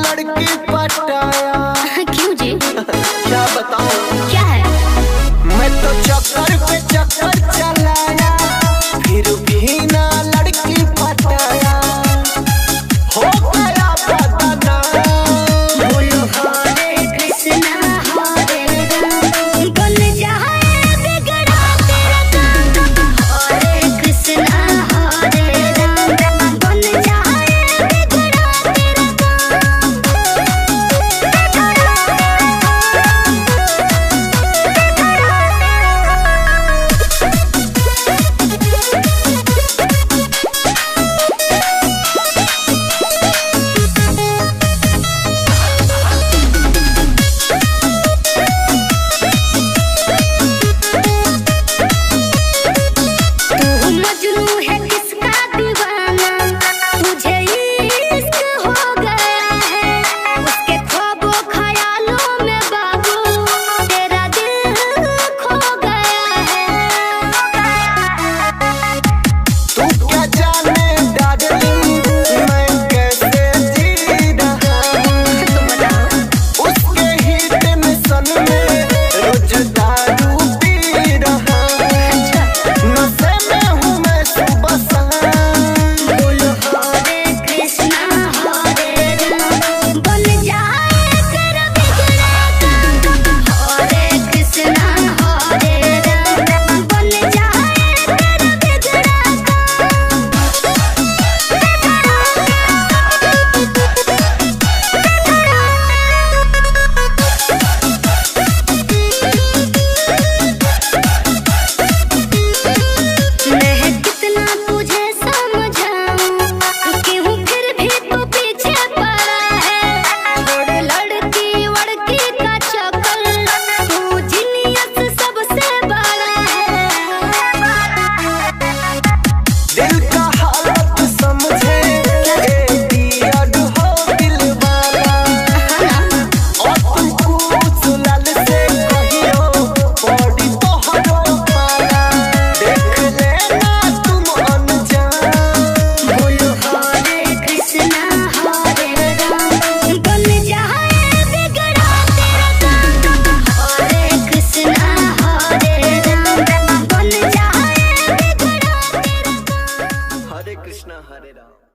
लड़की पटाया। क्यों जी? क्या बताऊं? क्या है? मैं तो चक्कर पे चक्कर चलाया, फिर भी ना लड़की पटाया। हो गया बदनाम। बोलो हरे कृष्णा हरे राम, बन जाए बिगड़ा तेरा काम। हरे कृष्णा हरे राम, बन जाए बिगड़ा तेरा काम। तू मजनू है किसका दीवाना, मुझे इश्क हो गया है। उसके ख्वाबों ख्यालों में बाबू तेरा दिल खो गया है। तू क्या जाने डार्लिंग, मैं कैसे जी रहा हूँ। तुम बताओ। उसके ही टेंशन में रोज दारू पी रहा हूँ। नशे में हूँ मैं सुबह शाम। बोलो हरे कृष्णा हरे राम, बन जाए तेरा बिगड़ा काम। हरे कृष्णा हरे राम, बन जाए तेरा बिगड़ा काम। मैं कितना तुझे समझाऊं, क्यों फिर भी तू पीछे पड़ा है। छोड़ लड़की वड़की का चक्कर, तू जीनियस सबसे बड़ा है। दिल का हालत समझे, ए डियर हो दिल वाला। और तुमको सुलाल से कहियो बॉडी तोहरो पाला। देख लेना तुम अनजान। बोलो हरे कृष्णा हरे राम, बन जाए बिगड़ा तेरा काम। हरे कृष्णा हरे राम, बन जाए बिगड़ा तेरा काम। हरे कृष्णा हरे राम।